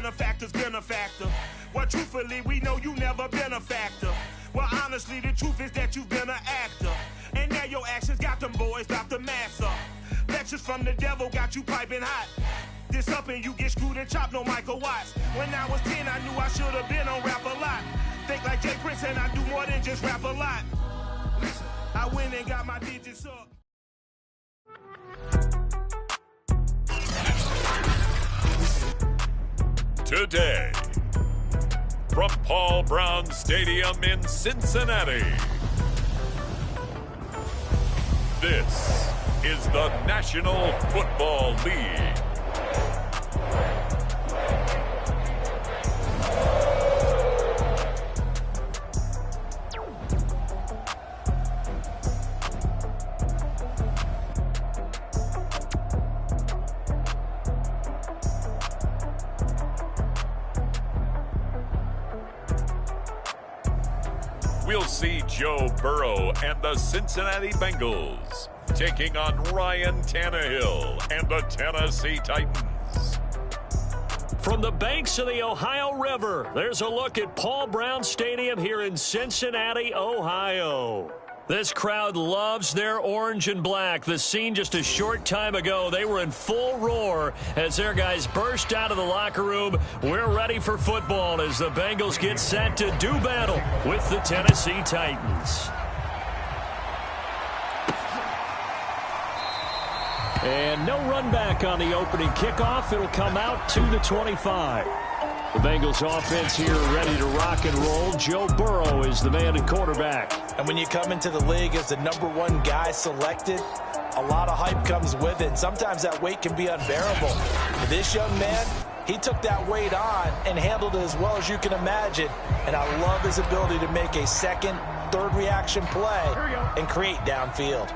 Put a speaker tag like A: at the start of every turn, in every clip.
A: benefactor's been a factor. Well, truthfully, we know you never been a factor. Well, honestly, the truth is that you've been an actor. And now your actions got them boys about to mass up. Lectures from the devil got you piping hot. This up and you get screwed and chopped, no Michael Watts. When I was 10, I knew I should have been on rap a lot. Think like Jay Prince and I do more than just rap a lot. Listen, I went and got my digits up.
B: Today, from Paul Brown Stadium in Cincinnati, this is the National Football League. We'll see Joe Burrow and the Cincinnati Bengals taking on Ryan Tannehill and the Tennessee Titans.
C: From the banks of the Ohio River, there's a look at Paul Brown Stadium here in Cincinnati, Ohio. This crowd loves their orange and black. The scene just a short time ago, they were in full roar as their guys burst out of the locker room. We're ready for football as the Bengals get set to do battle with the Tennessee Titans. And no run back on the opening kickoff. It'll come out to the 25. The Bengals offense here ready to rock and roll. Joe Burrow is the man at quarterback.
D: And when you come into the league as the #1 guy selected, a lot of hype comes with it. And sometimes that weight can be unbearable. But this young man, he took that weight on and handled it as well as you can imagine. And I love his ability to make a second, third reaction play and create downfield.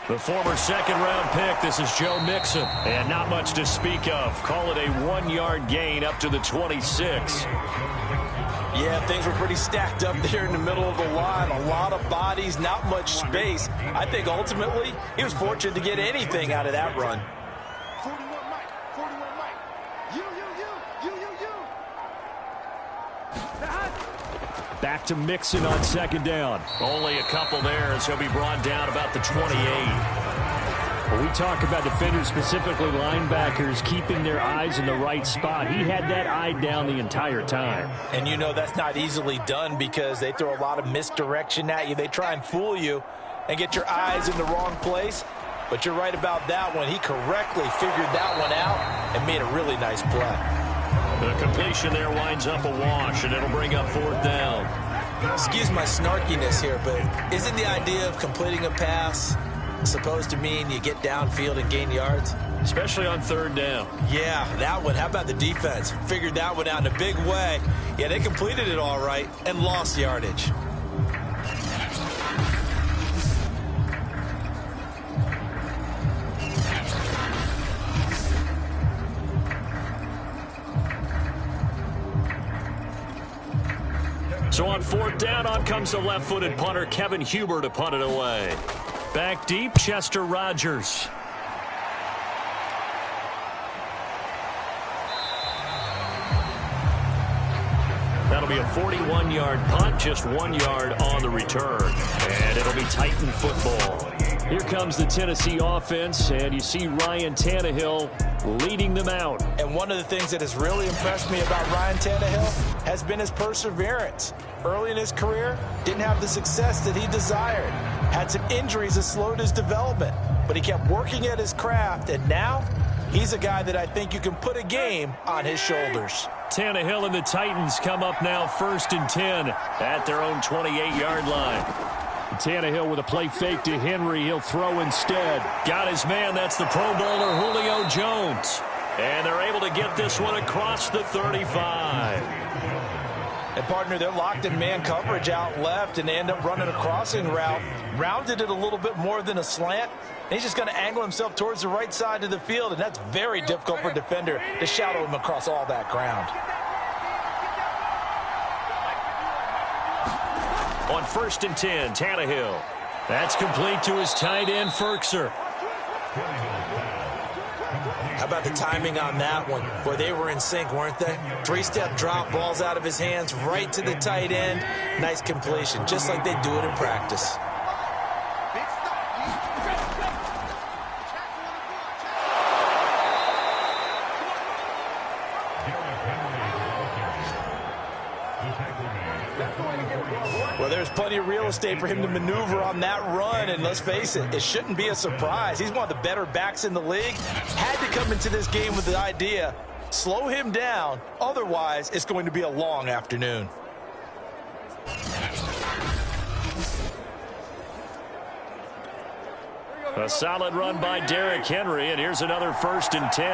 C: The former second-round pick, this is Joe Mixon. And not much to speak of. Call it a 1-yard gain up to the 26.
D: Yeah, things were pretty stacked up there in the middle of the line. A lot of bodies, not much space. I think ultimately he was fortunate to get anything out of that run.
A: 41 Mike, 41 Mike. You.
C: Back to Mixon on second down. Only a couple there as he'll be brought down about the 28. When we talk about defenders, specifically linebackers, keeping their eyes in the right spot, he had that eye down the entire time.
D: And you know that's not easily done because they throw a lot of misdirection at you. They try and fool you and get your eyes in the wrong place. But you're right about that one. He correctly figured that one out and made a really nice play.
C: The completion there winds up a wash, and it'll bring up fourth down.
D: Excuse my snarkiness here, but isn't the idea of completing a pass supposed to mean you get downfield and gain yards?
C: Especially on third down.
D: Yeah, that one. How about the defense? Figured that one out in a big way. Yeah, they completed it all right and lost yardage.
C: So on fourth down, on comes the left-footed punter, Kevin Huber, to punt it away. Back deep, Chester Rogers. That'll be a 41-yard punt, just 1 yard on the return. And it'll be Titan football. Here comes the Tennessee offense, and you see Ryan Tannehill leading them out.
D: And one of the things that has really impressed me about Ryan Tannehill has been his perseverance. Early in his career, didn't have the success that he desired. Had some injuries that slowed his development, but he kept working at his craft, and now he's a guy that I think you can put a game on his shoulders.
C: Tannehill and the Titans come up now 1st and 10 at their own 28-yard line. Tannehill with a play fake to Henry. He'll throw instead. Got his man. That's the Pro Bowler Julio Jones. And they're able to get this one across the 35.
D: And, partner, they're locked in man coverage out left, and they end up running a crossing route. Rounded it a little bit more than a slant. And he's just going to angle himself towards the right side of the field, and that's very difficult for a defender to shadow him across all that ground. On
C: 1st and 10, Tannehill. That's complete to his tight end, Ferkser.
D: How about the timing on that one? Boy, they were in sync, weren't they? Three-step drop, balls out of his hands, right to the tight end. Nice completion, just like they do it in practice. Well, there's plenty of real estate for him to maneuver on that run, and let's face it, it shouldn't be a surprise. He's one of the better backs in the league. Had to come into this game with the idea, slow him down, otherwise it's going to be a long afternoon.
C: A solid run by Derrick Henry, and here's another 1st and 10.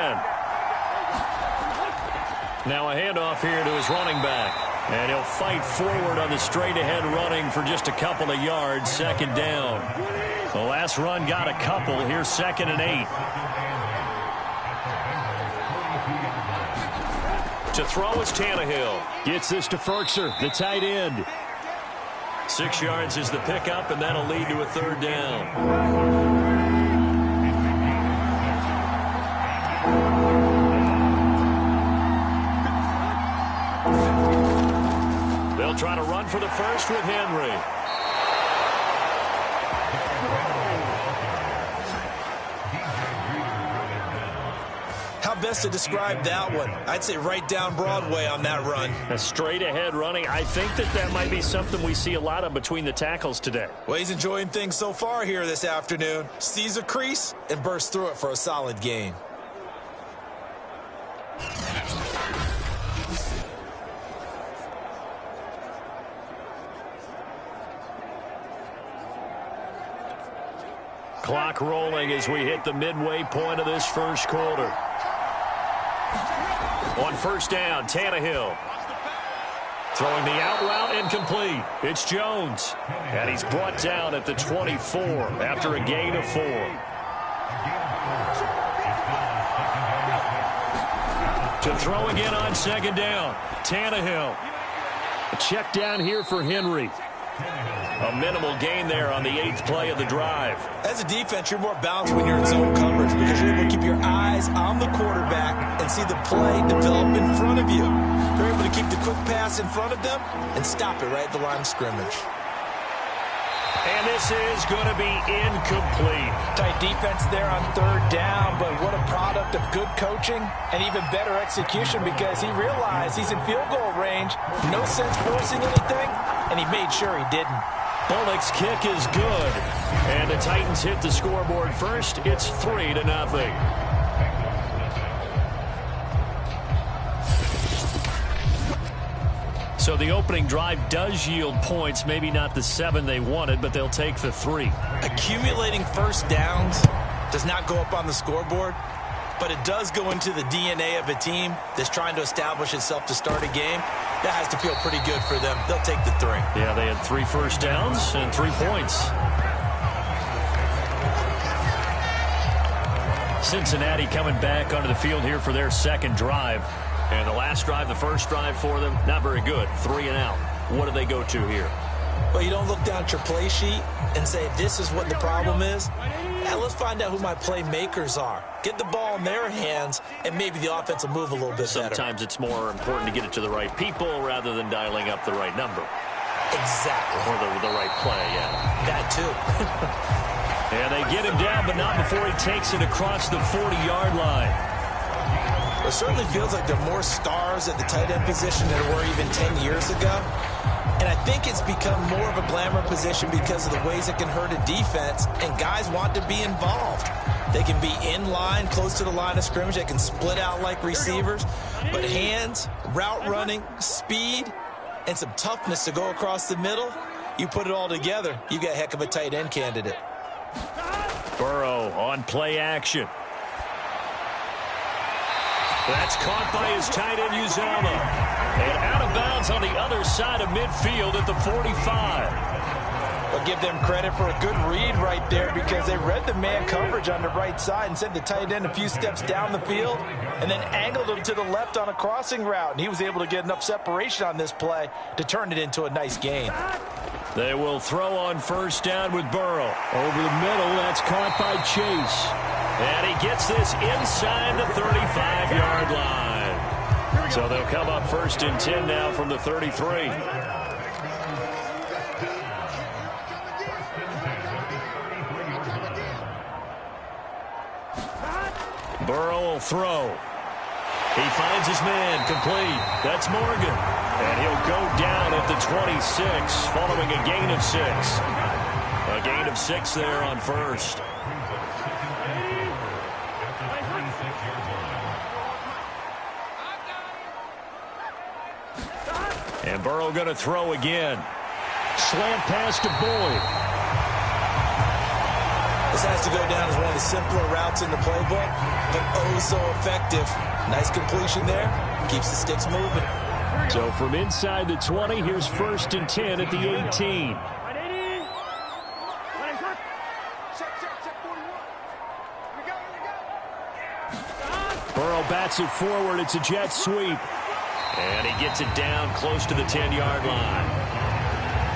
C: Now a handoff here to his running back. And he'll fight forward on the straight-ahead running for just a couple of yards, 2nd down. The last run got a couple. Here's 2nd and 8. To throw is Tannehill. Gets this to Ferkser, the tight end. 6 yards is the pickup, and that'll lead to a 3rd down. They'll try to run for the first with Henry.
D: How best to describe that one? I'd say right down Broadway on that run.
C: A straight ahead running. I think that might be something we see a lot of between the tackles today.
D: Well, he's enjoying things so far here this afternoon. Sees a crease and bursts through it for a solid gain.
C: Clock rolling as we hit the midway point of this first quarter. On 1st down, Tannehill. Throwing the out route, incomplete. It's Jones. And he's brought down at the 24 after a gain of 4. To throw again on 2nd down, Tannehill. A check down here for Henry. A minimal gain there on the 8th play of the drive.
D: As a defense, you're more balanced when you're in zone coverage because you're able to keep your eyes on the quarterback and see the play develop in front of you. You're able to keep the quick pass in front of them and stop it right at the line of scrimmage.
C: And this is going to be incomplete.
D: Tight defense there on 3rd down, but what a product of good coaching and even better execution because he realized he's in field goal range. No sense forcing anything, and he made sure he didn't.
C: Bullock's kick is good. And the Titans hit the scoreboard first. It's 3-0. So the opening drive does yield points, maybe not the 7 they wanted, but they'll take the 3.
D: Accumulating first downs does not go up on the scoreboard, but it does go into the DNA of a team that's trying to establish itself to start a game. That has to feel pretty good for them. They'll take the 3.
C: Yeah, they had 3 first downs and 3 points. Cincinnati coming back onto the field here for their 2nd drive. And the last drive, the first drive for them, not very good. 3 and out. What do they go to here?
D: Well, you don't look down at your play sheet and say, this is what the problem is. Now let's find out who my playmakers are. Get the ball in their hands, and maybe the offense will move a little bit better.
C: Sometimes it's more important to get it to the right people rather than dialing up the right number.
D: Exactly.
C: Or the right play, yeah.
D: That too.
C: And they get him down, but not before he takes it across the 40-yard line.
D: It certainly feels like there are more stars at the tight end position than there were even 10 years ago. And I think it's become more of a glamour position because of the ways it can hurt a defense, and guys want to be involved. They can be in line, close to the line of scrimmage. They can split out like receivers. But hands, route running, speed, and some toughness to go across the middle, you put it all together, you got a heck of a tight end candidate.
C: Burrow on play action. That's caught by his tight end, Uzomah. And out of bounds on the other side of midfield at the 45.
D: I'll give them credit for a good read right there because they read the man coverage on the right side and sent the tight end a few steps down the field and then angled him to the left on a crossing route. And he was able to get enough separation on this play to turn it into a nice gain.
C: They will throw on first down with Burrow. Over the middle, that's caught by Chase. And he gets this inside the 35-yard line. So they'll come up 1st and 10 now from the 33. Burrow will throw. He finds his man, complete. That's Morgan. And he'll go down at the 26 following a gain of 6. A gain of 6 there on 1st. And Burrow going to throw again. Slant pass to Boyd.
D: This has to go down as one of the simpler routes in the playbook, but oh so effective. Nice completion there. Keeps the sticks moving.
C: So from inside the 20, here's 1st and 10 at the 18. Burrow bats it forward. It's a jet sweep. And he gets it down close to the 10-yard line.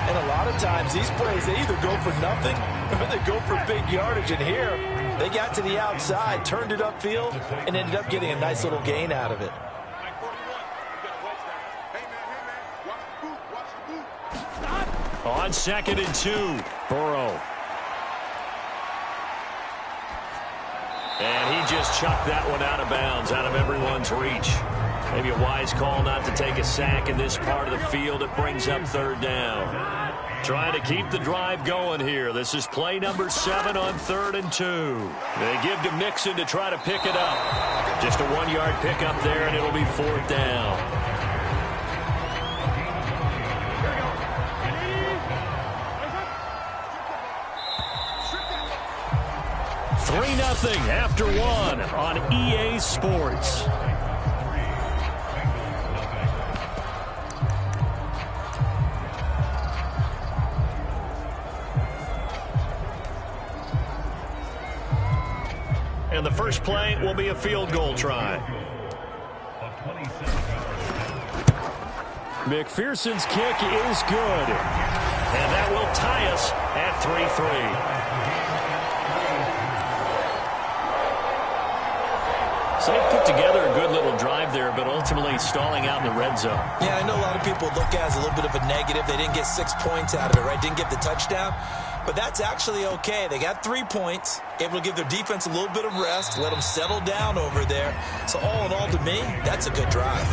D: And a lot of times these plays, they either go for nothing or they go for big yardage. And here, they got to the outside, turned it upfield, and ended up getting a nice little gain out of it.
C: On 2nd and 2, Burrow. And he just chucked that one out of bounds, out of everyone's reach. Maybe a wise call not to take a sack in this part of the field. It brings up 3rd down. Trying to keep the drive going here. This is play number 7 on 3rd and 2. They give to Mixon to try to pick it up. Just a 1-yard pickup there, and it'll be 4th down. 3-0 after 1 on EA Sports. And the first play will be a field goal try. McPherson's kick is good. And that will tie us at 3-3. So they put together a good little drive there, but ultimately stalling out in the red zone.
D: Yeah, I know a lot of people look at it as a little bit of a negative. They didn't get 6 points out of it, right? Didn't get the touchdown. But that's actually okay. They got 3 points, able to give their defense a little bit of rest, let them settle down over there. So all in all, to me, that's a good drive.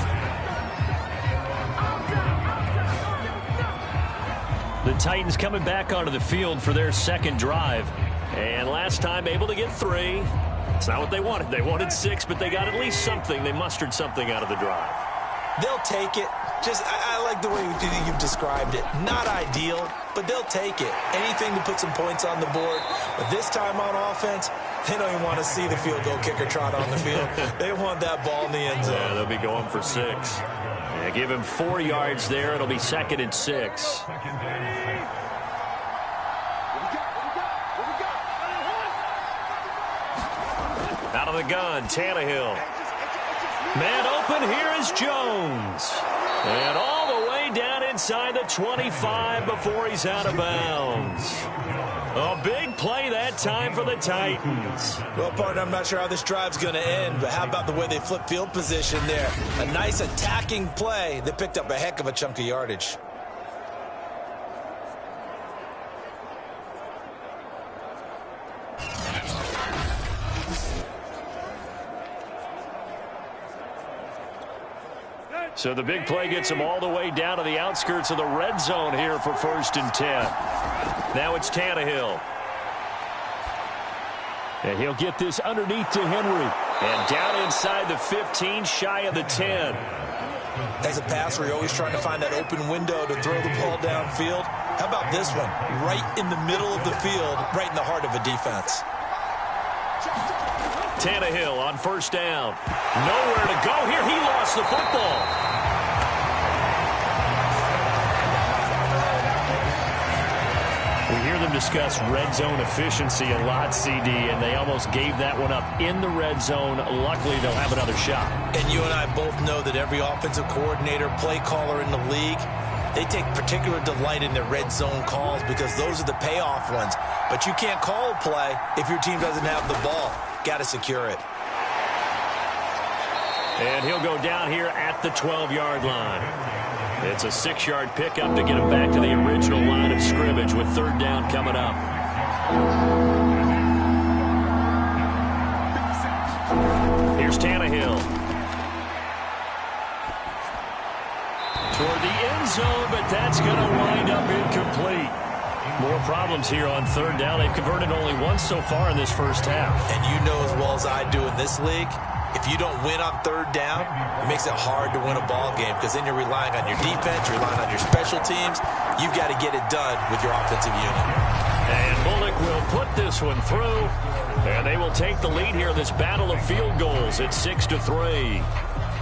C: The Titans coming back onto the field for their 2nd drive. And last time able to get 3. It's not what they wanted. They wanted 6, but they got at least something. They mustered something out of the drive.
D: They'll take it. Just, I like the way you've described it. Not ideal, but they'll take it. Anything to put some points on the board. But this time on offense, they don't even want to see the field goal kicker trot on the field. They want that ball in the end zone.
C: Yeah, they'll be going for 6. Yeah, give him 4 yards there. It'll be 2nd and 6. Out of the gun, Tannehill. Man open, here is Jones. And all the way down inside the 25 before he's out of bounds. A big play that time for the Titans.
D: Well, partner, I'm not sure how this drive's going to end, but how about the way they flip field position there? A nice attacking play that picked up a heck of a chunk of yardage.
C: So the big play gets him all the way down to the outskirts of the red zone here for 1st and 10. Now it's Tannehill. And he'll get this underneath to Henry. And down inside the 15, shy of the 10.
D: As a passer, you're always trying to find that open window to throw the ball downfield. How about this one? Right in the middle of the field, right in the heart of a defense.
C: Tannehill on 1st down. Nowhere to go here. He lost the football. We hear them discuss red zone efficiency a lot, CD, and they almost gave that one up in the red zone. Luckily, they'll have another shot.
D: And you and I both know that every offensive coordinator, play caller in the league, they take particular delight in their red zone calls because those are the payoff ones. But you can't call a play if your team doesn't have the ball. got to secure it.
C: And he'll go down here at the 12-yard line. It's a 6-yard pickup to get him back to the original line of scrimmage with third down coming up. Here's Tannehill. Toward the end zone, but that's going to wind up incomplete. More problems here on third down. They've converted only once so far in this first half.
D: And you know as well as I do in this league, if you don't win on third down, it makes it hard to win a ball game because then you're relying on your defense, you're relying on your special teams. You've got to get it done with your offensive unit.
C: And Bullock will put this one through, and they will take the lead here in this battle of field goals at 6-3.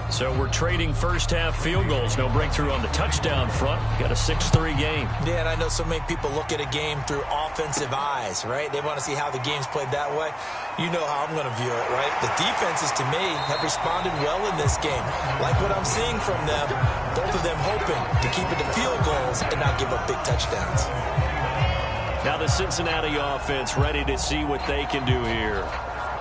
C: So we're trading first-half field goals. No breakthrough on the touchdown front. Got a 6-3 game.
D: Yeah, and I know so many people look at a game through offensive eyes, right? They want to see how the game's played that way. You know how I'm going to view it, right? The defenses, to me, have responded well in this game. Like what I'm seeing from them, both of them hoping to keep it to field goals and not give up big touchdowns.
C: Now the Cincinnati offense ready to see what they can do here.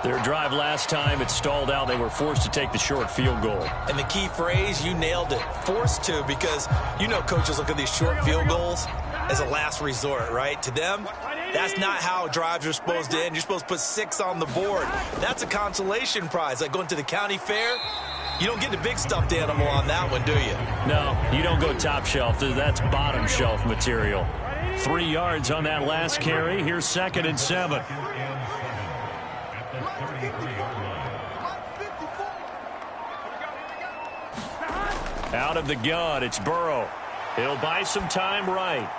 C: Their drive last time, it stalled out. They were forced to take the short field goal.
D: And the key phrase, you nailed it, forced to, because you know coaches look at these short field goals as a last resort, right? To them, that's not how drives are supposed to end. You're supposed to put 6 on the board. That's a consolation prize, like going to the county fair. You don't get the big stuffed animal on that one, do you?
C: No, you don't go top shelf. That's bottom shelf material. 3 yards on that last carry. Here's 2nd and 7. Out of the gun, it's Burrow. He'll buy some time right.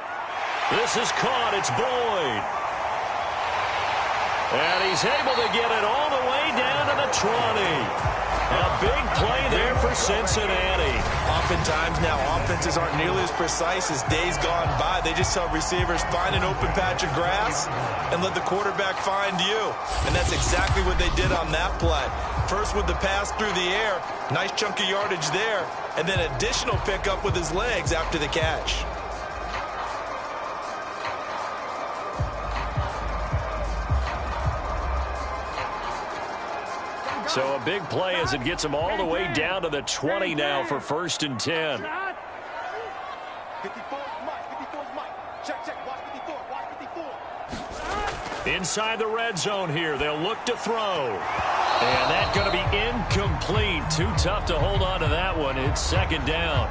C: This is caught. It's Boyd. And he's able to get it all the way down to the 20. A big play there for Cincinnati.
D: Oftentimes now, offenses aren't nearly as precise as days gone by. They just tell receivers, find an open patch of grass and let the quarterback find you. And that's exactly what they did on that play. First with the pass through the air, nice chunk of yardage there, and then additional pickup with his legs after the catch.
C: So a big play as it gets him all the way down to the 20 now for 1st and 10. Inside the red zone here, they'll look to throw. And that's going to be incomplete. Too tough to hold on to that one. It's 2nd down.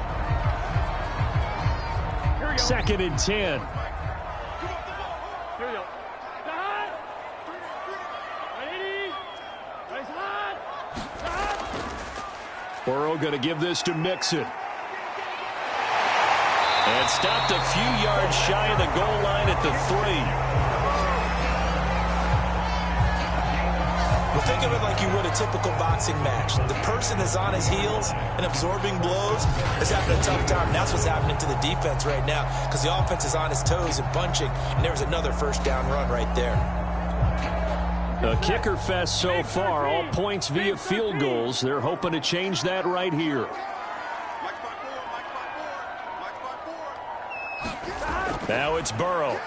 C: 2nd and 10. Burrow going to give this to Mixon. And stopped a few yards shy of the goal line at the 3.
D: Well, think of it like you would a typical boxing match. The person is on his heels and absorbing blows is having a tough time. That's what's happening to the defense right now because the offense is on his toes and punching, and there was another 1st down run right there.
C: A kicker fest so far, all points via field goals. They're hoping to change that right here. Now it's Burrow.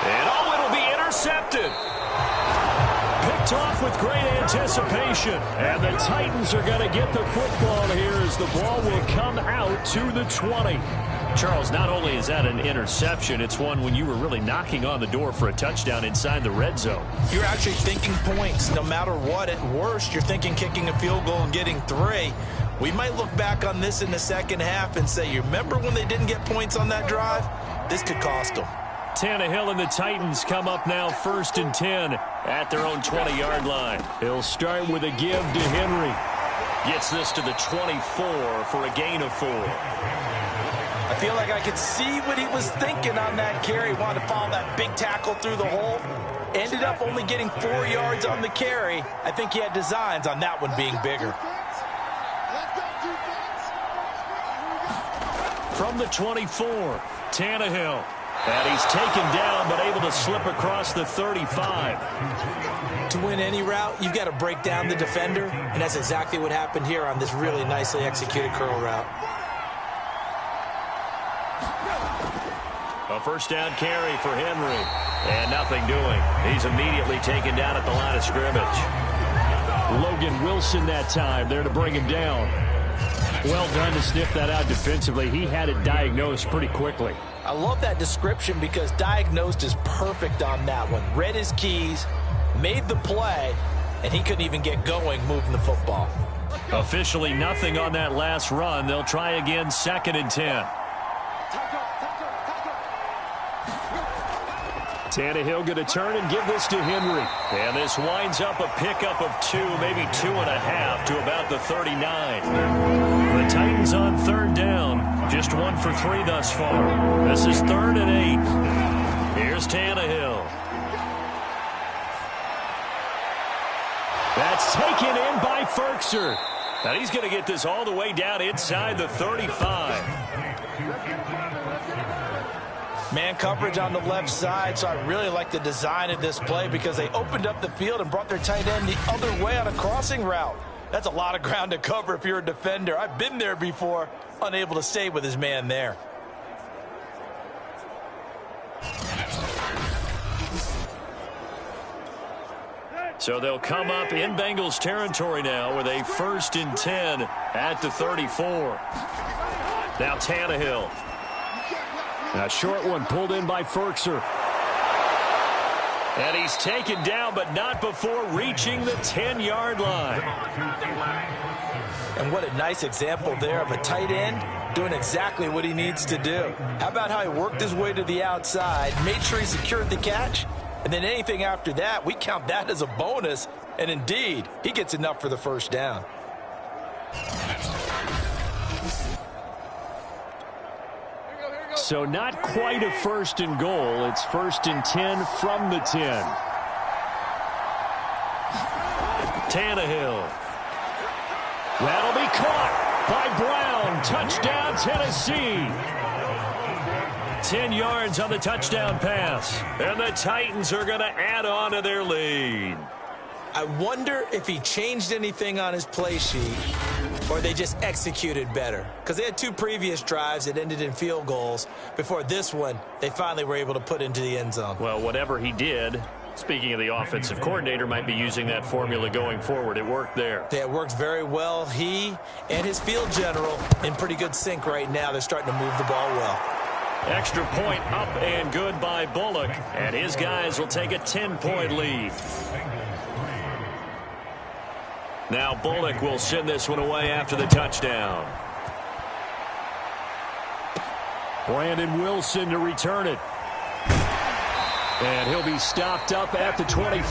C: And it'll be intercepted. Picked off with great anticipation. And the Titans are going to get the football here as the ball will come out to the 20. Charles, not only is that an interception, it's one when you were really knocking on the door for a touchdown inside the red zone.
D: You're actually thinking points no matter what. At worst, you're thinking kicking a field goal and getting 3. We might look back on this in the second half and say, you remember when they didn't get points on that drive? This could cost them.
C: Tannehill and the Titans come up now 1st and 10 at their own 20-yard line. He'll start with a give to Henry. Gets this to the 24 for a gain of 4.
D: I feel like I could see what he was thinking on that carry. Wanted to follow that big tackle through the hole. Ended up only getting 4 yards on the carry. I think he had designs on that one being bigger.
C: From the 24, Tannehill. And he's taken down, but able to slip across the 35.
D: To win any route, you've got to break down the defender, and that's exactly what happened here on this really nicely executed curl route.
C: A 1st down carry for Henry. And nothing doing. He's immediately taken down at the line of scrimmage. Logan Wilson that time there to bring him down. Well done to sniff that out defensively. He had it diagnosed pretty quickly.
D: I love that description because diagnosed is perfect on that one. Read his keys, made the play, and he couldn't even get going moving the football.
C: Officially nothing on that last run. They'll try again, 2nd and 10. Tannehill going to turn and give this to Henry. And this winds up a pickup of 2, maybe 2.5 to about the 39. The Titans on 3rd down. Just 1 for 3 thus far. This is 3rd and 8. Here's Tannehill. That's taken in by Ferkser. Now he's going to get this all the way down inside the 35.
D: Man coverage on the left side, so I really like the design of this play because they opened up the field and brought their tight end the other way on a crossing route. That's a lot of ground to cover if you're a defender. I've been there before, unable to stay with his man there.
C: So they'll come up in Bengals territory now with a 1st and 10 at the 34. Now Tannehill. A short one pulled in by Ferkser. And he's taken down, but not before reaching the 10-yard line.
D: And what a nice example there of a tight end doing exactly what he needs to do. How about how he worked his way to the outside, made sure he secured the catch, and then anything after that, we count that as a bonus. And indeed, he gets enough for the 1st down.
C: So not quite a 1st and goal. It's 1st and 10 from the 10. Tannehill. That'll be caught by Brown. Touchdown, Tennessee. 10 yards on the touchdown pass. And the Titans are going to add on to their lead.
D: I wonder if he changed anything on his play sheet or they just executed better. Because they had 2 previous drives that ended in field goals. Before this one, they finally were able to put into the end zone.
C: Well, whatever he did, speaking of the offensive coordinator, might be using that formula going forward. It worked there.
D: Yeah, it worked very well. He and his field general in pretty good sync right now. They're starting to move the ball well.
C: Extra point up and good by Bullock. And his guys will take a 10-point lead. Now Bullock will send this one away after the touchdown. Brandon Wilson to return it. And he'll be stopped up at the 25.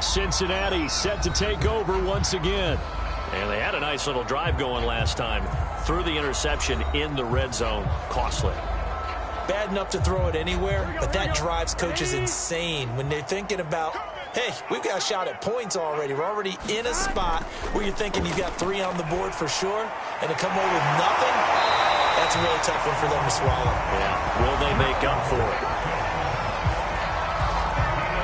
C: Cincinnati set to take over once again. And they had a nice little drive going last time. Threw the interception in the red zone. Costly.
D: Bad enough to throw it anywhere, but that drives coaches insane when they're thinking about, hey, we've got a shot at points already. We're already in a spot where you're thinking you've got 3 on the board for sure, and to come away with nothing, that's a really tough one for them to swallow.
C: Yeah, will they make up for it?